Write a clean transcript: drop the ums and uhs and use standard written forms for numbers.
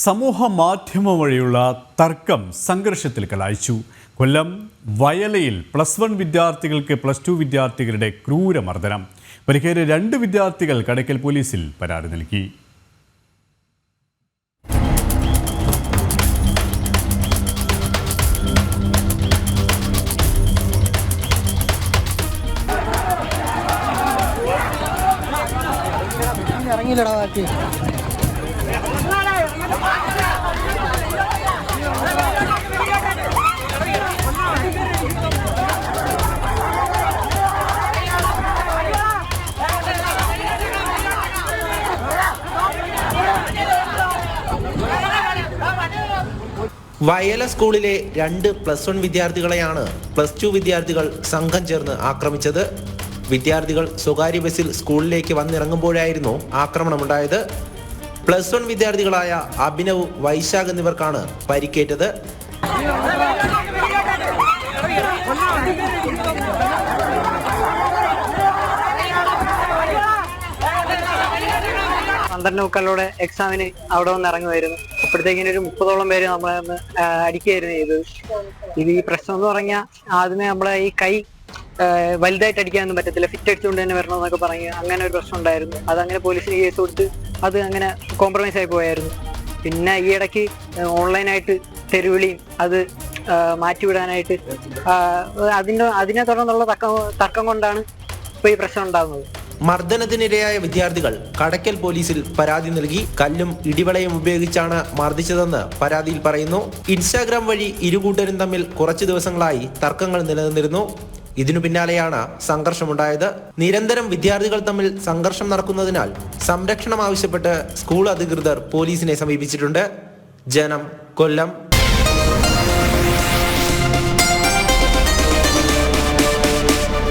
സമൂഹ മാധ്യമം വഴിയുള്ള തർക്കം സംഘർഷത്തിൽ കലാശിച്ചു. കൊല്ലം വയലയിൽ +1 വിദ്യാർത്ഥികൾക്ക് +2 വിദ്യാർത്ഥികളുടെ ക്രൂരമർദ്ദനം. പരിക്കേറ്റ 2 വിദ്യാർത്ഥികൾ കടയ്ക്കൽ പോലീസിൽ പരാതി നൽകി. വയല സ്കൂളിലെ 2 +1 വിദ്യാർത്ഥികളെയാണ് +2 വിദ്യാർത്ഥികൾ സംഘം ചേർന്ന് ആക്രമിച്ചത്. വിദ്യാർത്ഥികൾ സ്വകാര്യ ബസ്സിൽ സ്കൂളിലേക്ക് വന്നിറങ്ങുമ്പോഴായിരുന്നു ആക്രമണമുണ്ടായത്. +1 വിദ്യാർത്ഥികളായ അഭിനവ്, വൈശാഖ് എന്നിവർക്കാണ് പരിക്കേറ്റത്. പന്ത്രണ്ടേമുക്കാലോടെ എക്സാമിന് അവിടെ വന്ന് ഇറങ്ങുമായിരുന്നു. അപ്പോഴത്തേക്കിന് ഒരു 30ഓളം പേര് നമ്മളെ ഒന്ന് അടിക്കുകയായിരുന്നു ചെയ്തത്. ഈ പ്രശ്നം എന്ന് പറഞ്ഞാൽ ആദ്യമേ നമ്മളെ ഈ കൈ വലുതായിട്ട് അടിക്കാനൊന്നും പറ്റത്തില്ല, ഫിറ്റ് അടിച്ചുകൊണ്ട് തന്നെ വരണമെന്നൊക്കെ പറഞ്ഞ് അങ്ങനെ ഒരു പ്രശ്നം ഉണ്ടായിരുന്നു. അതങ്ങനെ പോലീസിന് കേസ് കൊടുത്ത് അത് അങ്ങനെ കോംപ്രമൈസ് ആയി പോയായിരുന്നു. പിന്നെ ഈ ഇടയ്ക്ക് ഓൺലൈനായിട്ട് തെരുവിളിയും അത് മാറ്റിവിടാനായിട്ട് അതിനെ തുടർന്നുള്ള തർക്കം കൊണ്ടാണ് ഇപ്പോൾ ഈ പ്രശ്നം ഉണ്ടാകുന്നത്. മർദ്ദനത്തിനിരയായ വിദ്യാർത്ഥികൾ കടയ്ക്കൽ പോലീസിൽ പരാതി നൽകി. കല്ലും ഇടിവളയും ഉപയോഗിച്ചാണ് മർദ്ദിച്ചതെന്ന് പരാതിയിൽ പറയുന്നു. ഇൻസ്റ്റാഗ്രാം വഴി ഇരുകൂട്ടരും തമ്മിൽ കുറച്ചു ദിവസങ്ങളായി തർക്കങ്ങൾ നിലനിന്നിരുന്നു. ഇതിനു പിന്നാലെയാണ് സംഘർഷമുണ്ടായത്. നിരന്തരം വിദ്യാർത്ഥികൾ തമ്മിൽ സംഘർഷം നടക്കുന്നതിനാൽ സംരക്ഷണം ആവശ്യപ്പെട്ട് സ്കൂൾ അധികൃതർ പോലീസിനെ സമീപിച്ചിട്ടുണ്ട്. ജനം, കൊല്ലം.